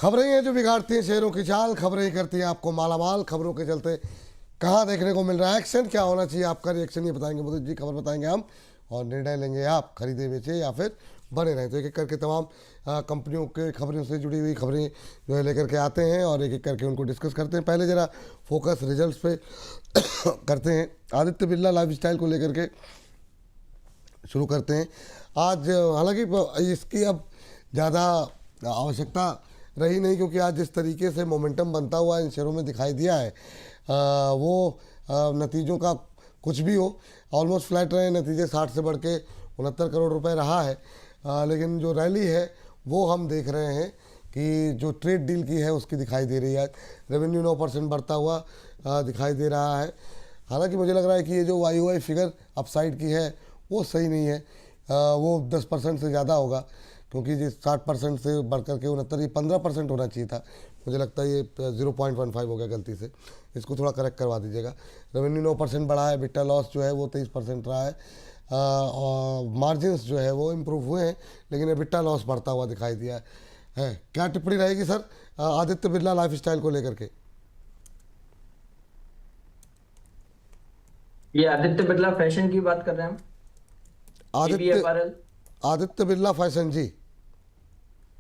खबरें हैं जो बिगाड़ती हैं शेयरों की चाल, खबरें ही करती हैं आपको मालामाल। खबरों के चलते कहाँ देखने को मिल रहा है एक्शन, क्या होना चाहिए आपका रिएक्शन, ये बताएंगे मोदी जी। खबर बताएंगे हम और निर्णय लेंगे आप, खरीदे बेचे या फिर बने रहें। तो एक एक करके तमाम कंपनियों के खबरों से जुड़ी हुई खबरें जो है लेकर के आते हैं और एक एक करके उनको डिस्कस करते हैं। पहले ज़रा फोकस रिजल्ट्स पे करते हैं। आदित्य बिरला लाइफस्टाइल को लेकर के शुरू करते हैं आज। हालांकि इसकी अब ज़्यादा आवश्यकता रही नहीं, क्योंकि आज जिस तरीके से मोमेंटम बनता हुआ इन शेयरों में दिखाई दिया है वो नतीजों का कुछ भी हो, ऑलमोस्ट फ्लैट रहे नतीजे। 60 से बढ़ के 69 करोड़ रुपए रहा है। लेकिन जो रैली है वो हम देख रहे हैं कि जो ट्रेड डील की है उसकी दिखाई दे रही है। रेवेन्यू 9% बढ़ता हुआ दिखाई दे रहा है। हालांकि मुझे लग रहा है कि ये जो YoY फिगर अपसाइड की है वो सही नहीं है। वो 10% से ज़्यादा होगा, क्योंकि जिस 60% से बढ़कर के 69, ये 15% होना चाहिए था। मुझे लगता है ये 0.15 हो गया गलती से, इसको थोड़ा करेक्ट करवा दीजिएगा। रेवेन्यू 9% बढ़ा है, बिट्टा लॉस जो है वो 23% रहा है। और मार्जिन्स जो है वो इम्प्रूव हुए हैं, लेकिन ये बिट्टा लॉस बढ़ता हुआ दिखाई दिया है। क्या टिप्पणी रहेगी सर आदित्य बिरला लाइफस्टाइल को लेकर के? ये आदित्य बिरला फैशन की बात कर रहे हैं हम, आदित्य ABFRL। आदित्य बिरला फैशन जी।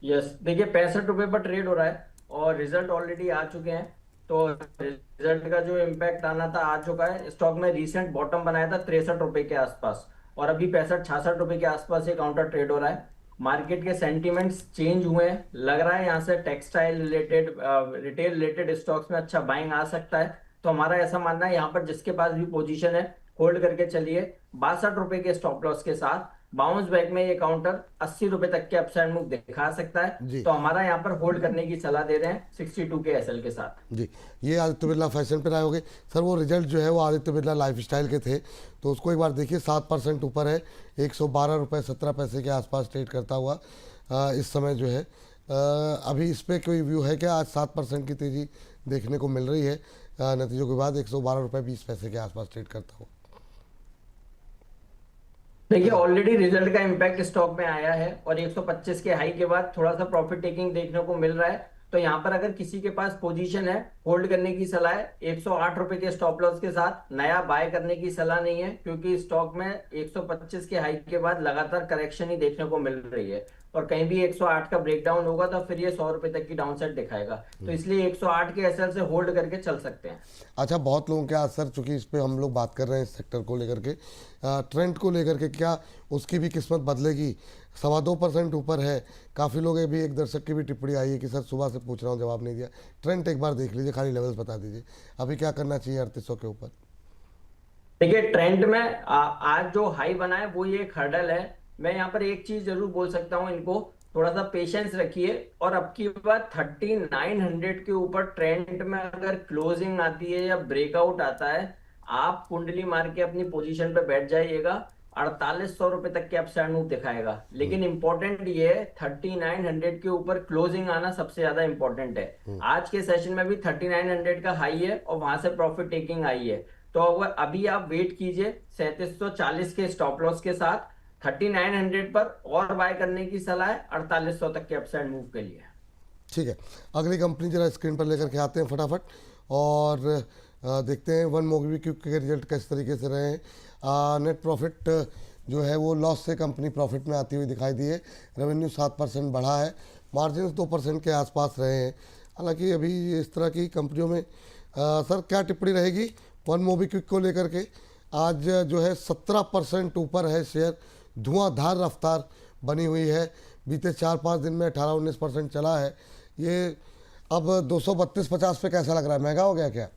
यस, देखिए 65 रुपए पर ट्रेड हो रहा है और रिजल्ट ऑलरेडी आ चुके हैं। तो रिजल्ट का जो इम्पैक्ट आना था आ चुका है। स्टॉक में रीसेंट बॉटम बनाया था 63 रुपए के आसपास और अभी 65-66 रुपए के आसपास ये काउंटर ट्रेड हो रहा है। मार्केट के सेंटीमेंट्स चेंज हुए हैं, लग रहा है यहाँ से textile related, retail related stocks में अच्छा बाइंग आ सकता है। तो हमारा ऐसा मानना है यहाँ पर जिसके पास भी पोजीशन है होल्ड करके चलिए। 62 रुपए के स्टॉप लॉस के साथ बाउंस बैक में ये काउंटर 80 रुपए तक के अपसाइड मूव दिखा सकता है। जी तो हमारा यहाँ पर होल्ड करने की सलाह दे रहे हैं 62 के SL के साथ। जी, ये आदित्य बिरला फैशन पर आए होंगे सर। वो रिजल्ट जो है वो आदित्य बिरला लाइफस्टाइल के थे, तो उसको एक बार देखिए। 7% ऊपर है, 112 रुपये 17 पैसे के आसपास ट्रेड करता हुआ इस समय जो है। अभी इस पर कोई व्यू है क्या? आज 7% की तेज़ी देखने को मिल रही है नतीजों के बाद। 112 रुपये 20 पैसे के आसपास ट्रेड करता हुआ। देखिए ऑलरेडी रिजल्ट का इम्पैक्ट स्टॉक में आया है और 125 के हाई के बाद थोड़ा सा प्रॉफिट टेकिंग देखने को मिल रहा है। तो यहाँ पर अगर किसी के पास पोजीशन है होल्ड करने की सलाह है। 108 रुपए के स्टॉप लॉस के साथ नया बाय करने की सलाह नहीं है, क्योंकि स्टॉक में 125 के हाई के बाद लगातार करेक्शन ही देखने को मिल रही है और कहीं भी 108 का ब्रेकडाउन होगा तो फिर ये 100 रुपए तक की डाउनसाइड दिखाएगा। तो इसलिए 108 के SL से होल्ड करके चल सकते हैं। अच्छा, बहुत लोगों के असर, चूंकि इस पे हम लोग बात कर रहे हैं इस सेक्टर को लेकर के, ट्रेंड को लेकर के, क्या उसकी भी किस्मत बदलेगी? 2.25% ऊपर है। काफ़ी लोग भी, एक दर्शक की भी टिप्पणी आई है कि सर सुबह से पूछ रहा हूँ जवाब नहीं दिया। ट्रेंड एक बार देख लीजिए, खाली लेवल्स बता दीजिए अभी क्या करना चाहिए 3800 के ऊपर। देखिए ट्रेंड में आज जो हाई बना है वो ये एक हर्डल है। मैं यहाँ पर एक चीज जरूर बोल सकता हूँ, इनको थोड़ा सा पेशेंस रखिए और अब की बार 3900 के ऊपर ट्रेंड में अगर क्लोजिंग आती है या ब्रेकआउट आता है, आप कुंडली मार के अपनी पोजीशन पे बैठ जाइएगा। 4800 रुपए तक के अपसाइड मूव दिखाएगा। लेकिन इंपॉर्टेंट ये है 3900 के ऊपर क्लोजिंग आना सबसे ज्यादा इंपॉर्टेंट है। आज के सेशन में भी 3900 का हाई है और वहां से प्रॉफिट टेकिंग आई है। तो अगर अभी आप वेट कीजिए 3740 के स्टॉप लॉस के साथ 3900 पर और बाय करने की सलाह है 4800 तक के अपसाइड मूव के लिए। ठीक है, अगली कंपनी जरा स्क्रीन पर लेकर के आते हैं फटाफट और देखते हैं वन मोबिक्विक के रिजल्ट किस तरीके से रहे हैं। नेट प्रॉफिट जो है वो लॉस से कंपनी प्रॉफिट में आती हुई दिखाई दी है। रेवेन्यू 7% बढ़ा है, मार्जिन 2% के आसपास रहे हैं। हालांकि अभी इस तरह की कंपनियों में सर क्या टिप्पणी रहेगी वन मोबिक्विक को लेकर के? आज जो है 17% ऊपर है शेयर, धुआंधार रफ्तार बनी हुई है। बीते 4-5 दिन में 18-19% चला है ये। अब 232-50 पे कैसा लग रहा है? महंगा हो गया क्या?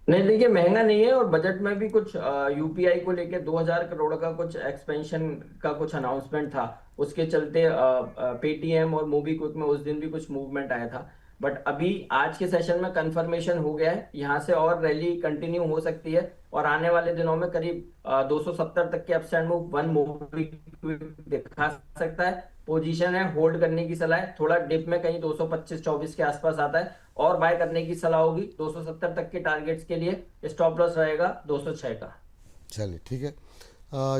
नहीं देखिए महंगा नहीं है और बजट में भी कुछ UPI को लेके 2000 करोड़ का कुछ एक्सपेंशन का कुछ अनाउंसमेंट था। उसके चलते पेटीएम और मोबीक्विक में उस दिन भी कुछ मूवमेंट आया था। बट अभी आज के सेशन में कंफर्मेशन हो गया है, यहाँ से और रैली कंटिन्यू हो सकती है और आने वाले दिनों में करीब 270 तक के अपसाइड मूव वन मोबीक्विक दिखा सकता है। पोजीशन है होल्ड करने की सलाह है। थोड़ा डिप में कहीं 225-24 के आसपास आता है और बाय करने की सलाह होगी 270 तक के टारगेट्स के लिए। स्टॉप लॉस रहेगा 206 का। चलिए ठीक है,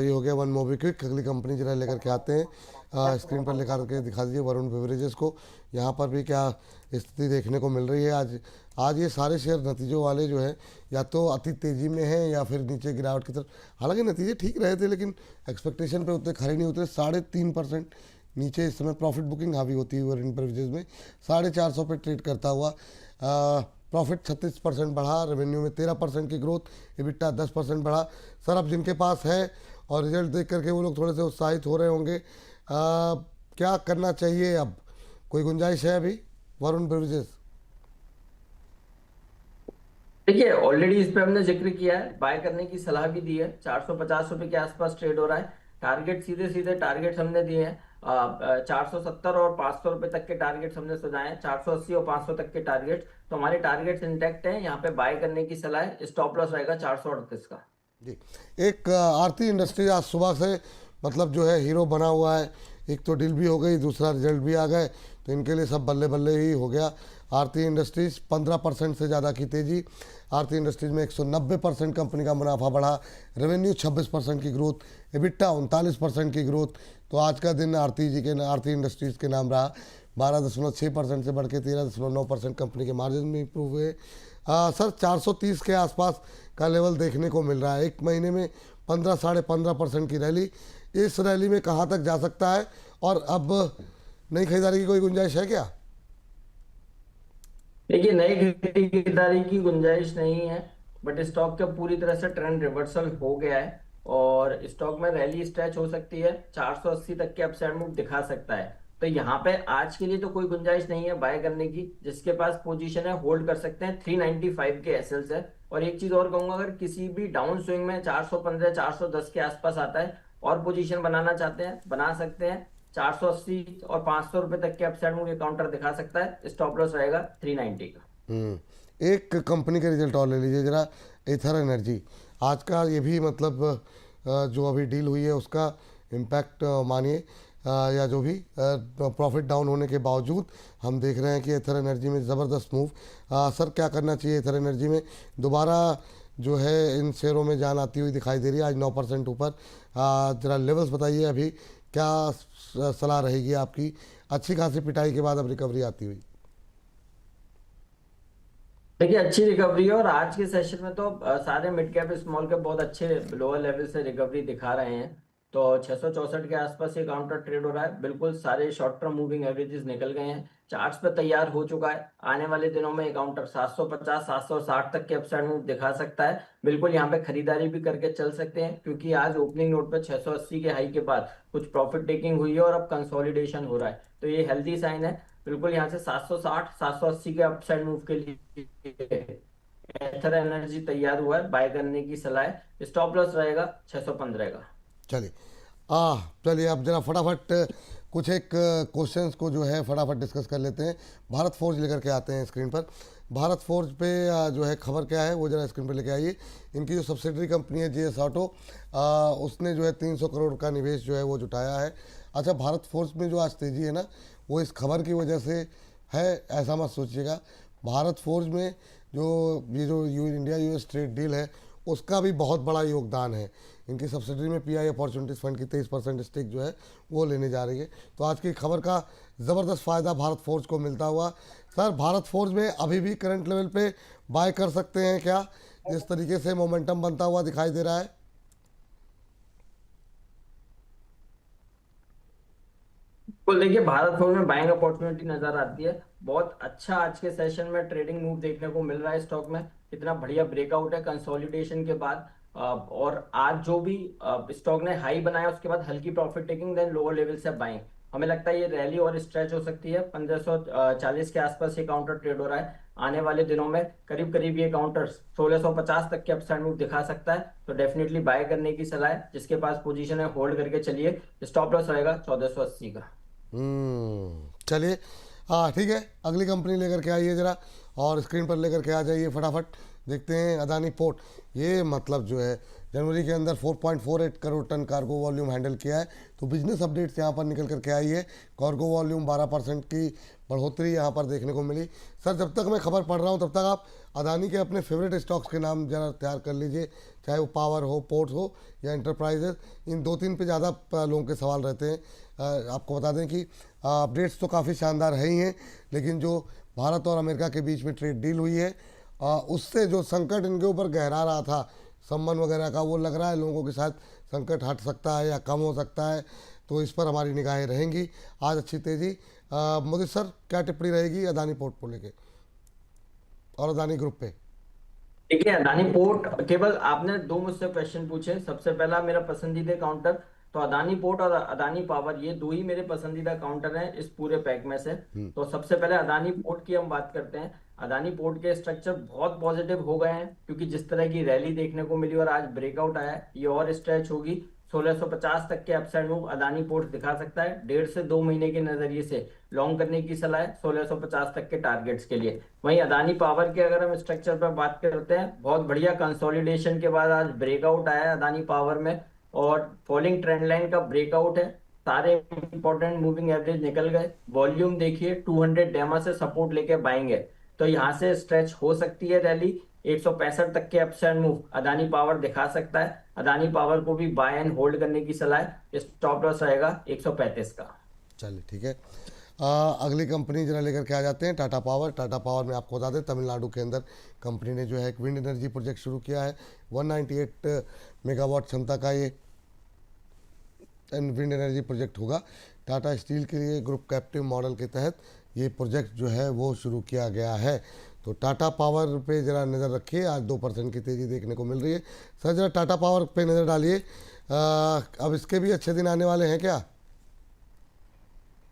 ये हो गया वन मोबिक्विक। अगली कंपनी जरा लेकर के आते हैं स्क्रीन पर लेकर के दिखा दीजिए वरुण बेवरेजेस को। यहाँ पर भी क्या स्थिति देखने को मिल रही है आज। आज ये सारे शेयर नतीजों वाले जो है या तो अति तेज़ी में हैं या फिर नीचे गिरावट की तरफ। हालांकि नतीजे ठीक रहे थे लेकिन एक्सपेक्टेशन पे उतने खरे नहीं उतरे। 3.5% नीचे इस समय प्रॉफिट बुकिंग हावी होती है वरुण बेवरेजेस में। 450 पे ट्रेड करता हुआ। प्रॉफिट 36% बढ़ा, रेवेन्यू में 13% की ग्रोथ, EBITDA 10% बढ़ा। सर अब जिनके पास है और रिजल्ट देख करके वो लोग थोड़े से उत्साहित हो रहे होंगे, क्या करना चाहिए अब? कोई गुंजाइश है अभी वरुण बेवरेजेस? देखिए ऑलरेडी इस पे हमने जिक्र किया है, बाय करने की सलाह भी दी है। 450 रुपए के आसपास ट्रेड हो रहा है। टारगेट सीधे सीधे टारगेट हमने दिए हैं 470 और 500 रुपए तक के टारगेट हमने सुझाए हैं। 480 और 500 तक के टारगेट, तो हमारे टारगेट्स इंटैक्ट हैं। यहाँ पे बाय करने की सलाह है। स्टॉप लॉस रहेगा 438 का। जी, एक आरती इंडस्ट्रीज आज सुबह से मतलब जो है हीरो बना हुआ है। एक तो डील भी हो गई, दूसरा रिजल्ट भी आ गए, तो इनके लिए सब बल्ले बल्ले ही हो गया। आरती इंडस्ट्रीज 15% से ज़्यादा की तेज़ी। आरती इंडस्ट्रीज में 190% कंपनी का मुनाफा बढ़ा, रेवेन्यू 26% की ग्रोथ, EBITDA 39% की ग्रोथ। तो आज का दिन आरती इंडस्ट्रीज़ के नाम रहा। 12.6% से बढ़ के 13.9% कंपनी के मार्जिन में इंप्रूव हुए। सर 430 के आसपास का लेवल देखने को मिल रहा है। एक महीने में 15-15.5% की रैली। इस रैली में कहाँ तक जा सकता है और अब नई खरीदारी की कोई गुंजाइश है क्या? देखिए नई खरीदारी की गुंजाइश नहीं है, बट स्टॉक का पूरी तरह से ट्रेंड रिवर्सल हो गया है और स्टॉक में रैली स्ट्रेच हो सकती है। 480 तक के अपसाइड मूव दिखा सकता है। तो यहाँ पे आज के लिए तो कोई गुंजाइश नहीं है बाय करने की। जिसके पास पोजीशन है होल्ड कर सकते हैं। 395 के एसएल्स है। और एक चीज और कहूंगा, अगर किसी भी डाउन स्विंग में 415 410 के आसपास आता है और पोजीशन बनाना चाहते हैं बना सकते हैं। 480 और 500 रुपए तक के अपसाइड मूव ये काउंटर दिखा सकता है। स्टॉप लॉस रहेगा 390 का। एक कंपनी के रिजल्ट और ले लीजिए जरा, एथर एनर्जी। आज का ये भी मतलब जो अभी डील हुई है उसका इम्पैक्ट मानिए, या जो भी प्रॉफिट डाउन होने के बावजूद हम देख रहे हैं कि एथर एनर्जी में ज़बरदस्त मूव। सर क्या करना चाहिए एथर एनर्जी में? दोबारा जो है इन शेयरों में जान आती हुई दिखाई दे रही है, आज 9% ऊपर। जरा लेवल्स बताइए अभी क्या सलाह रहेगी आपकी? अच्छी खासी पिटाई के बाद अब रिकवरी आती हुई। देखिए अच्छी रिकवरी है और आज के सेशन में तो सारे मिड कैप स्मॉल कैप बहुत अच्छे लोअर लेवल से रिकवरी दिखा रहे हैं। तो 664 के आसपास ये काउंटर ट्रेड हो रहा है। बिल्कुल सारे शॉर्ट टर्म मूविंग एवरेजेस निकल गए हैं। चार्ट्स पे तैयार हो चुका है। आने वाले दिनों में ये काउंटर 750 760 तक के अपसाइड मूव दिखा सकता है। बिल्कुल यहाँ पे खरीदारी भी करके चल सकते हैं, क्योंकि आज ओपनिंग नोट पे 680 के हाई के बाद कुछ प्रॉफिट टेकिंग हुई है और अब कंसोलिडेशन हो रहा है। तो ये हेल्दी साइन है। बिल्कुल यहाँ से 760 780 के अपसाइड मूव के लिए एथर एनर्जी तैयार हुआ है। बाय करने की सलाह है। स्टॉप लॉस रहेगा 615 का। चलिए चलिए अब जरा फटाफट कुछ एक क्वेश्चंस को जो है फटाफट डिस्कस कर लेते हैं। भारत फोर्ज लेकर के आते हैं स्क्रीन पर। भारत फोर्ज पे जो है खबर क्या है वो जरा स्क्रीन पर लेके आइए। इनकी जो सब्सिडरी कंपनी है जेएस ऑटो, उसने जो है 300 करोड़ का निवेश जो है वो जुटाया है। अच्छा, भारत फोर्ज में जो आज तेज़ी है ना वो इस खबर की वजह से है, ऐसा मत सोचिएगा। भारत फोर्ज में जो इंडिया यूएस ट्रेड डील है उसका भी बहुत बड़ा योगदान है। इनकी सब्सिडरी में पीआई अपॉर्चुनिटीज़ फंड की 23% स्टेक जो है वो लेने जा रही है। तो आज की खबर का ज़बरदस्त फ़ायदा भारत फोर्ज को मिलता हुआ। सर भारत फोर्ज में अभी भी करंट लेवल पे बाय कर सकते हैं क्या, जिस तरीके से मोमेंटम बनता हुआ दिखाई दे रहा है? बिल्कुल, देखिए भारत फोर्ज में बाइंग अपॉर्चुनिटी नजर आती है। बहुत अच्छा आज के सेशन में ट्रेडिंग मूव देखने को मिल रहा है स्टॉक में। इतना बढ़िया ब्रेकआउट है कंसोलिडेशन के बाद। और आज जो भी स्टॉक ने हाई बनाया उसके बाद हल्की profit taking, then lower level से बाइंग। हमें लगता है ये रैली और स्ट्रेच हो सकती है। 1540 के आसपास ये काउंटर ट्रेड हो रहा है। आने वाले दिनों में करीब करीब ये काउंटर 1650 तक के अपसाइड मूव दिखा सकता है। तो डेफिनेटली बाय करने की सलाह है। जिसके पास पोजीशन है होल्ड करके चलिए। स्टॉप लॉस रहेगा 1480 का। चलिए ठीक है, अगली कंपनी लेकर के आइए ज़रा और स्क्रीन पर लेकर के आ जाइए फटाफट। देखते हैं अदानी पोर्ट। ये मतलब जो है जनवरी के अंदर 4.48 crore ton cargo volume handle किया है। तो बिजनेस अपडेट्स यहाँ पर निकल करके आई है। कार्गो वॉल्यूम 12% की बढ़ोतरी यहाँ पर देखने को मिली। सर जब तक मैं खबर पढ़ रहा हूँ तब तक आप अदानी के अपने फेवरेट स्टॉक्स के नाम जरा तैयार कर लीजिए, चाहे वो पावर हो, पोर्ट्स हो या इंटरप्राइजेज। इन दो तीन पे ज़्यादा लोगों के सवाल रहते हैं। आपको बता दें कि अपडेट्स तो काफ़ी शानदार है ही हैं, लेकिन जो भारत और अमेरिका के बीच में ट्रेड डील हुई है उससे जो संकट इनके ऊपर गहरा रहा था संबंध वगैरह का, वो लग रहा है लोगों के साथ संकट हट सकता है या कम हो सकता है। तो इस पर हमारी निगाहें रहेंगी। आज अच्छी तेज़ी। मोदी सर क्या टिप्पणी रहेगी अदानी पोर्ट को लेके और अदानी ग्रुप पे? देखिए, अदानी पोर्ट, केवल आपने दो मुझसे क्वेश्चन पूछे। सबसे पहला मेरा पसंदीदा काउंटर, तो अदानी पोर्ट और अदानी पावर, ये दो ही मेरे पसंदीदा काउंटर हैं इस पूरे पैक में से। तो सबसे पहले अदानी पोर्ट की हम बात करते हैं। अदानी पोर्ट के स्ट्रक्चर बहुत पॉजिटिव हो गए हैं, क्योंकि जिस तरह की रैली देखने को मिली और आज ब्रेकआउट आया है, ये और स्ट्रेच होगी। 1650 तक के अपसाइड मूव अदानी पोर्ट दिखा सकता है। 1.5 से 2 महीने के नजरिए से लॉन्ग करने की सलाह है 1650 तक के टारगेट्स के लिए। वहीं अदानी पावर के अगर हम स्ट्रक्चर पर बात करते हैं, बहुत बढ़िया कंसोलिडेशन के बाद आज ब्रेकआउट आया है अदानी पावर में, और फॉलिंग ट्रेंड लाइन का ब्रेकआउट है। सारे इंपॉर्टेंट मूविंग एवरेज निकल गए। वॉल्यूम देखिए 200 डेमा से सपोर्ट लेके बाएंगे, तो यहाँ से स्ट्रेच हो सकती है रैली। 165 तक के अपसाइड मूव अदानी पावर दिखा सकता है। अदानी पावर को भी बाय एंड होल्ड करने की सलाह है। स्टॉप लॉस रहेगा 135 का। चलिए ठीक है। अगली कंपनी जरा लेकर के आ जाते हैं, टाटा पावर। टाटा पावर में आपको बता दें तमिलनाडु के अंदर कंपनी ने जो है एक विंड एनर्जी प्रोजेक्ट शुरू किया है। 198 मेगावाट क्षमता का ये विंड एनर्जी प्रोजेक्ट होगा। टाटा स्टील के लिए ग्रुप कैप्टिव मॉडल के तहत ये प्रोजेक्ट जो है वो शुरू किया गया है। तो टाटा पावर पे ज़रा नज़र रखिए, आज 2% की तेज़ी देखने को मिल रही है। सर ज़रा टाटा पावर पे नज़र डालिए, अब इसके भी अच्छे दिन आने वाले हैं क्या?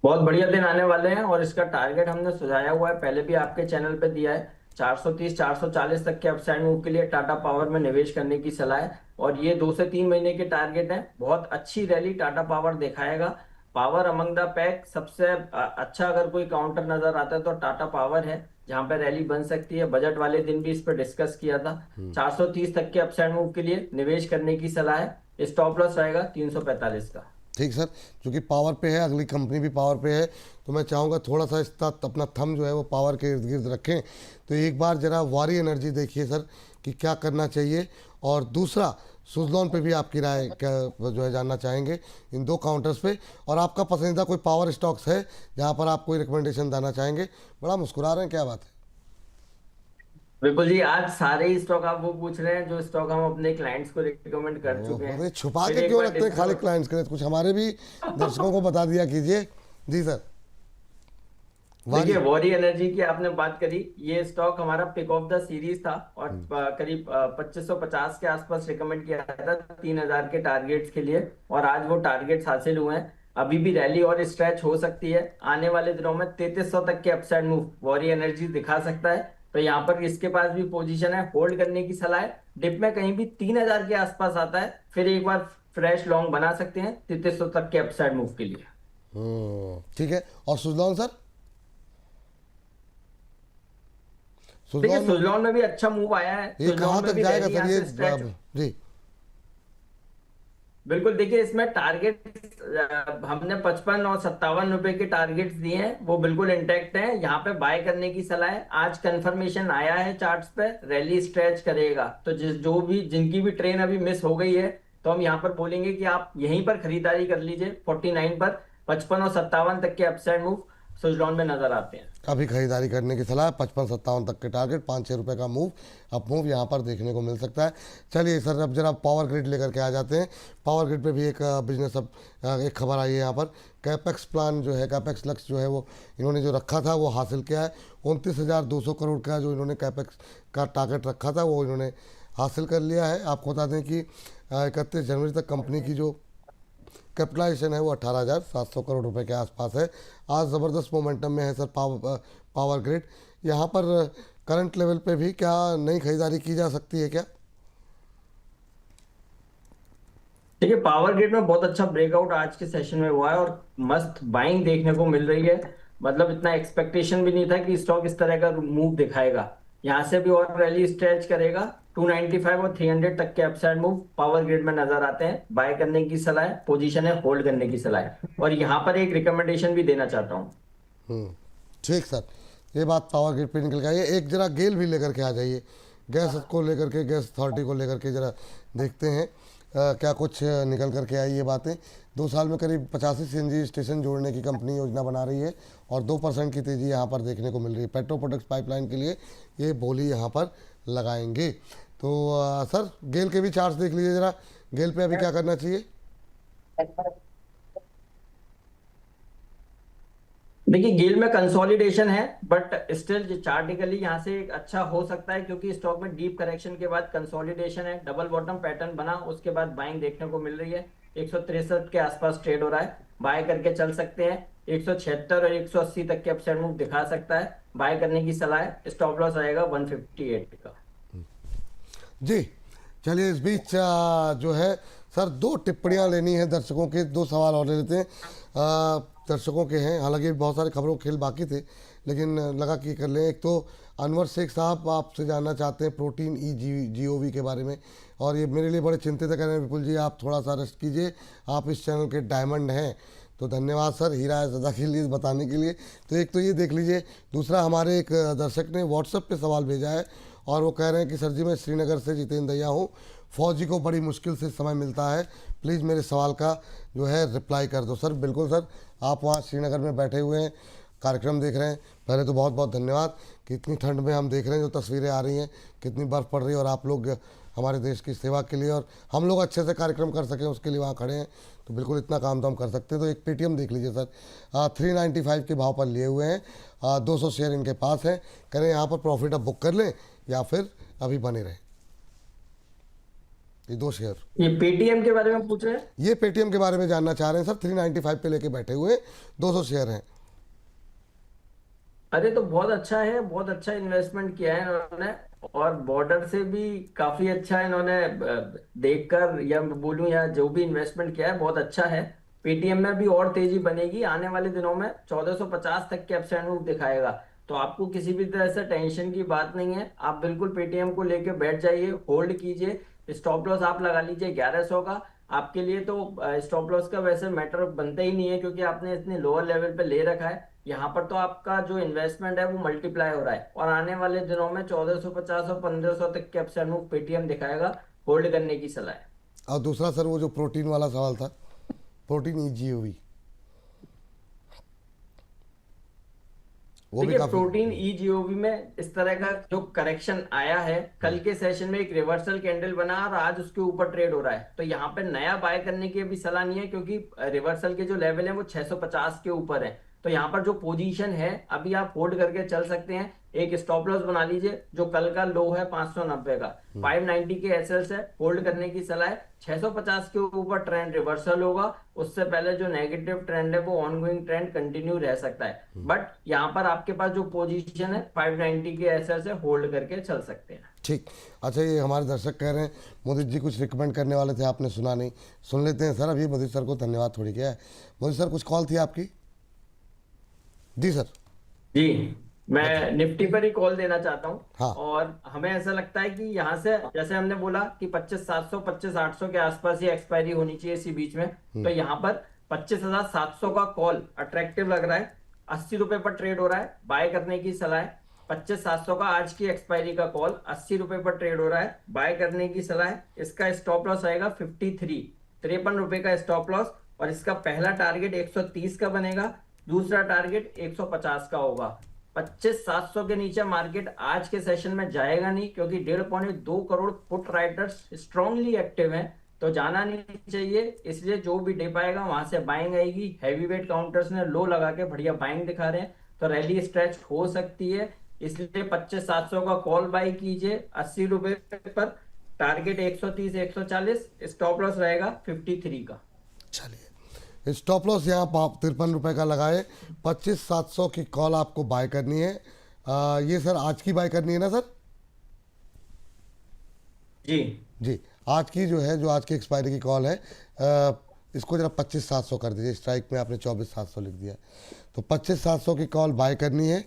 बहुत बढ़िया दिन आने वाले हैं, और इसका टारगेट हमने सुझाया हुआ है, पहले भी आपके चैनल पे दिया है। 430 440 तक के अपसाइड मूव के लिए टाटा पावर में निवेश करने की सलाह है, और ये 2 से 3 महीने के टारगेट हैं। बहुत अच्छी रैली टाटा पावर दिखाएगा। पावर अमंग द पैक सबसे अच्छा अगर कोई काउंटर नजर आता है तो टाटा पावर है, जहां पे रैली बन सकती है। बजट वाले दिन भी इस पर डिस्कस किया था। 430 तक के अपसाइड मूव के लिए निवेश करने की सलाह है। स्टॉप लॉस रहेगा 345 का। ठीक सर, क्योंकि पावर पे है, अगली कंपनी भी पावर पे है, तो मैं चाहूँगा थोड़ा सा इसका अपना थंब जो है वो पावर के इर्द गिर्द रखें। तो एक बार ज़रा वारी एनर्जी देखिए सर कि क्या करना चाहिए, और दूसरा सुजलॉन पे भी आपकी राय क्या जो है जानना चाहेंगे इन दो काउंटर्स पे। और आपका पसंदीदा कोई पावर स्टॉक्स है जहाँ पर आप कोई रिकमेंडेशन देना चाहेंगे? बड़ा मुस्कुरा रहे हैं, क्या बात है? बिल्कुल जी, आज सारे ही स्टॉक आप वो पूछ रहे हैं जो स्टॉक हम अपने क्लाइंट्स को रिकमेंड कर चुके हैं। अरे छुपा फिर के एक क्यों बार रखते हैं खाली क्लाइंट्स के लिए? कुछ हमारे भी दर्शकों को बता दिया कीजिए। जी सर। देखिए, वॉरी एनर्जी की आपने बात करी, ये स्टॉक हमारा पिक ऑफ द सीरीज था, और करीब 2550 के आसपास रिकमेंड किया था 3000 के टारगेट्स के लिए, और आज वो टारगेट्स हासिल हुए हैं। अभी भी रैली और स्ट्रेच हो सकती है। आने वाले दिनों में 3300 तक के अपसाइड मूव वॉरी एनर्जी दिखा सकता है। तो यहाँ पर इसके पास भी पोजीशन है, होल्ड करने की सलाह है। डिप में कहीं भी 3000 के आसपास आता है, फिर एक बार फ्रेश लॉन्ग बना सकते हैं 3300 तक के अपसाइड मूव के लिए। ठीक है। और सुजलॉन सर? देखिए, सुजलॉन में भी अच्छा मूव आया है। ये कहाँ तक जाएगा सर ये? जी बिल्कुल, देखिए इसमें टारगेट हमने 55 और 57 रुपए के टारगेट्स दिए हैं, वो बिल्कुल इंटैक्ट हैं। यहाँ पे बाय करने की सलाह है। आज कंफर्मेशन आया है चार्ट्स पे, रैली स्ट्रेच करेगा, तो जिनकी भी ट्रेन अभी मिस हो गई है, तो हम यहाँ पर बोलेंगे कि आप यहीं पर खरीदारी कर लीजिए 49 पर। 55 और 57 तक के अपसाइड मूव सुजलॉन में नजर आते हैं। अभी खरीदारी करने की सलाह, 55-57 तक के टारगेट, 5-6 रुपये का मूव अप मूव यहाँ पर देखने को मिल सकता है। चलिए सर, अब जरा पावर ग्रिड लेकर के आ जाते हैं। पावर ग्रिड पे भी एक बिजनेस अब एक खबर आई है यहाँ पर। कैपेक्स प्लान जो है, कैपेक्स लक्ष्य जो है वो इन्होंने जो रखा था वो हासिल किया है। 29,200 करोड़ का जो इन्होंने कैपेक्स का टारगेट रखा था वो इन्होंने हासिल कर लिया है। आपको बता दें कि 31 जनवरी तक कंपनी की जो कैपिटलाइजेशन है वो 18,700 करोड़ रुपए के आसपास है। आज ज़बरदस्त मोमेंटम में है सर पावर ग्रिड। यहाँ पर करंट लेवल पे भी क्या नई खरीदारी की जा सकती है क्या? देखिए, पावर ग्रिड में बहुत अच्छा ब्रेकआउट आज के सेशन में हुआ है, और मस्त बाइंग देखने को मिल रही है। मतलब इतना एक्सपेक्टेशन भी नहीं था कि स्टॉक इस तरह का मूव दिखाएगा। यहाँ से भी और रैली स्ट्रेच करेगा। 295 और 300 तक के अपसाइड मूव पावर ग्रिड में नजर आते हैं। बाय करने की सलाह है, पोजीशन है होल्ड करने की सलाह है, और यहाँ पर एक रिकमेंडेशन भी देना चाहता हूँ। ठीक सर, ये बात पावर ग्रिड पे निकल के आई है। एक जरा गेल भी लेकर के आ जाइए, गैस को लेकर के, गैस अथॉरिटी को लेकर के जरा देखते हैं क्या कुछ निकल कर के आई ये बातें। 2 साल में करीब 85 सीएनजी स्टेशन जोड़ने की कंपनी योजना बना रही है और 2% की तेज़ी यहाँ पर देखने को मिल रही है। पेट्रो प्रोडक्ट्स पाइपलाइन के लिए ये बोली यहाँ पर लगाएंगे। तो सर गेल के भी चार्ट्स देख लीजिए ज़रा, गेल पे अभी क्या करना चाहिए। देखिए गेल में कंसोलिडेशन है, बट स्टिल चार्टिकली यहाँ से एक अच्छा हो सकता है, क्योंकि स्टॉक में डीप करेक्शन के बाद कंसोलिडेशन है, डबल बॉटम पैटर्न बना, उसके बाद बाइंग देखने को मिल रही है। 163 के आसपास ट्रेड हो रहा है, बाय करके चल सकते हैं। 176 और 180 तक के अपसाइड मूव दिखा सकता है, बाय करने की सलाह है। स्टॉप लॉस आएगा 158 का। जी चलिए, इस बीच जो है सर 2 टिप्पणियां लेनी है दर्शकों के, 2 सवाल और ले लेते हैं। दर्शकों के हैं, हालांकि बहुत सारे खबरों खेल बाकी थे, लेकिन लगा कि कर लें। एक तो अनवर शेख साहब आपसे जानना चाहते हैं प्रोटीन GOV के बारे में, और ये मेरे लिए बड़े चिंतित है। कह रहे हैं विपुल जी आप थोड़ा सा रेस्ट कीजिए, आप इस चैनल के डायमंड हैं। तो धन्यवाद सर, हीरा है सदा के लिए बताने के लिए। तो एक तो ये देख लीजिए। दूसरा, हमारे एक दर्शक ने व्हाट्सएप पे सवाल भेजा है और वो कह रहे हैं कि सर जी मैं श्रीनगर से जितेंद्र दैया हूँ, फौजी को बड़ी मुश्किल से समय मिलता है, प्लीज़ मेरे सवाल का जो है रिप्लाई कर दो। सर बिल्कुल सर, आप वहाँ श्रीनगर में बैठे हुए हैं, कार्यक्रम देख रहे हैं। पहले तो बहुत बहुत धन्यवाद कि इतनी ठंड में हम देख रहे हैं, जो तस्वीरें आ रही हैं, कितनी बर्फ़ पड़ रही है, और आप लोग हमारे देश की सेवा के लिए और हम लोग अच्छे से कार्यक्रम कर सकें उसके लिए वहाँ खड़े हैं। तो बिल्कुल इतना काम तो हम कर सकते हैं। तो एक पेटीएम देख लीजिए सर, 395 के भाव पर लिए हुए हैं, 200 शेयर इनके पास हैं। कह रहे हैं यहाँ पर प्रॉफिट अब बुक कर लें या फिर अभी बने रहें। ये 2 शेयर, ये पेटीएम के बारे में पूछ रहे हैं। ये पेटीएम के बारे में जानना चाह रहे हैं सर। 395 पे लेके बैठे हुए, 200 शेयर हैं। अरे तो बहुत अच्छा है, बहुत अच्छा इन्वेस्टमेंट किया है इन्होंने, और बॉर्डर से भी काफी अच्छा इन्होंने देखकर, या बोलूं या जो भी इन्वेस्टमेंट किया है बहुत अच्छा है। पेटीएम में भी और तेजी बनेगी आने वाले दिनों में, 1450 तक के अपसाइड मूव दिखाएगा। तो आपको किसी भी तरह से टेंशन की बात नहीं है, आप बिल्कुल पेटीएम को लेके बैठ जाइए, होल्ड कीजिए। स्टॉप लॉस आप लगा लीजिए 1100 का। आपके लिए तो स्टॉप लॉस का वैसे मैटर बनता ही नहीं है, क्योंकि आपने इतने लोअर लेवल पे ले रखा है। यहाँ पर तो आपका जो इन्वेस्टमेंट है वो मल्टीप्लाई हो रहा है, और आने वाले दिनों में 1450 और 1500 तक के अपसाइड मूव पेटीएम दिखाएगा। होल्ड करने की सलाह है। और दूसरा सर, वो जो प्रोटीन वाला सवाल था, प्रोटीन GOV, वो भी देखिए काफी। प्रोटीन GOV में इस तरह का जो करेक्शन आया है, कल के सेशन में एक रिवर्सल कैंडल बना और आज उसके ऊपर ट्रेड हो रहा है। तो यहाँ पे नया बाय करने की अभी सलाह नहीं है, क्योंकि रिवर्सल के जो लेवल है वो 650 के ऊपर है। तो यहाँ पर जो पोजीशन है अभी आप होल्ड करके चल सकते हैं। एक स्टॉप लॉस बना लीजिए, जो कल का लो है 590 का, 590 के एसएल्स है, होल्ड करने की सलाह है। 650 के ऊपर ट्रेंड रिवर्सल होगा, उससे पहले जो नेगेटिव ट्रेंड है वो ऑनगोइंग ट्रेंड कंटिन्यू रह सकता है। बट यहाँ पर आपके पास जो पोजीशन है 590 के एसएल्स है, होल्ड करके चल सकते हैं। ठीक। अच्छा, ये हमारे दर्शक कह रहे हैं मोदी जी कुछ रिकमेंड करने वाले थे, आपने सुना नहीं, सुन लेते हैं सर। अभी मोदी सर को धन्यवाद थोड़ी क्या है। मोदी सर कुछ कॉल थी आपकी? जी सर। जी, मैं निफ्टी पर ही कॉल देना चाहता हूँ। हाँ। और हमें ऐसा लगता है कि यहाँ से, जैसे हमने बोला कि 25,700 25,800 के आसपास ही एक्सपायरी होनी चाहिए इसी बीच में, तो यहाँ पर 25,700 का कॉल अट्रैक्टिव लग रहा है। 80 रुपए पर ट्रेड हो रहा है, बाय करने की सलाह है। 25,700 का आज की एक्सपायरी का कॉल 80 रुपए पर ट्रेड हो रहा है, बाय करने की सलाह है। इसका स्टॉप लॉस आएगा 53 रुपए का स्टॉप लॉस, और इसका पहला टारगेट 130 का बनेगा, दूसरा टारगेट 150 का होगा। 25,700 के नीचे मार्केट आज के सेशन में जाएगा नहीं, क्योंकि 1.5-2 crore put writers strongly active हैं, तो जाना नहीं चाहिए। इसलिए जो भी डिप आएगा वहां से बाइंग आएगी। हैवी वेट काउंटर्स ने लो लगा के बढ़िया बाइंग दिखा रहे हैं, तो रैली स्ट्रेच हो सकती है। इसलिए 25,700 का कॉल बाई कीजिए 80 रुपए पर, टारगेट 130 140, स्टॉप लॉस रहेगा 53 का। चलिए, स्टॉप लॉस यहाँ 53 रुपये का लगाए। 25,700 की कॉल आपको बाय करनी है। ये सर आज की बाय करनी है ना सर? जी जी, आज की जो है, जो आज की एक्सपायरी की कॉल है, इसको जरा 25,700 कर दीजिए। स्ट्राइक में आपने 24,700 लिख दिया, तो 25,700 की कॉल बाय करनी है।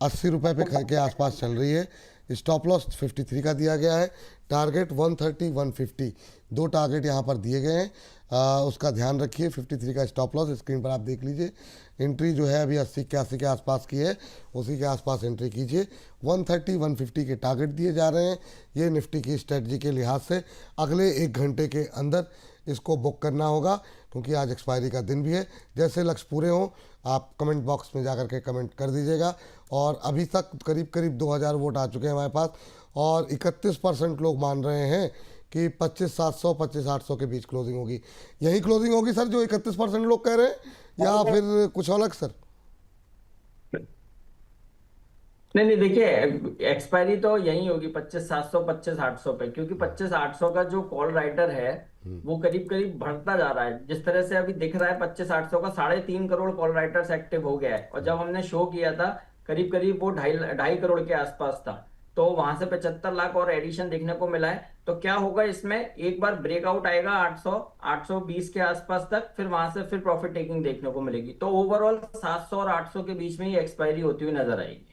80 रुपये पे के आसपास चल रही है। स्टॉप लॉस 53 का दिया गया है, टारगेट 130 150, 2 टारगेट यहाँ पर दिए गए हैं। उसका ध्यान रखिए। 53 का स्टॉप लॉस स्क्रीन पर आप देख लीजिए। एंट्री जो है अभी 80 81 के आसपास की है, उसी के आसपास एंट्री कीजिए। 130 150 के टारगेट दिए जा रहे हैं। ये निफ्टी की स्ट्रेटजी के लिहाज से अगले 1 घंटे के अंदर इसको बुक करना होगा, क्योंकि आज एक्सपायरी का दिन भी है। जैसे लक्ष्य पूरे हों आप कमेंट बॉक्स में जाकर के कमेंट कर दीजिएगा। और अभी तक करीब करीब 2000 वोट आ चुके हैं हमारे पास, और 31% लोग मान रहे हैं कि 25,700 25,800 के बीच क्लोजिंग होगी। यही क्लोजिंग होगी सर जो 31% लोग कह रहे हैं, या फिर कुछ अलग सर? नहीं नहीं, देखिए एक्सपायरी तो यही होगी 25,700 25,800 पे, क्योंकि 25,800 का जो कॉल राइटर है वो करीब करीब बढ़ता जा रहा है। जिस तरह से अभी दिख रहा है 25,800 का 3.5 करोड़ कॉल राइटर्स एक्टिव हो गया है, और जब हमने शो किया था करीब करीब वो 2.5 करोड़ के आसपास था। तो वहां से 75 लाख और एडिशन देखने को मिला है। तो क्या होगा इसमें, एक बार ब्रेकआउट आएगा 800 820 के आसपास तक, फिर वहां से फिर प्रॉफिट टेकिंग देखने को मिलेगी। तो ओवरऑल 700 और 800 के बीच में ही एक्सपायरी होती हुई नजर आएगी।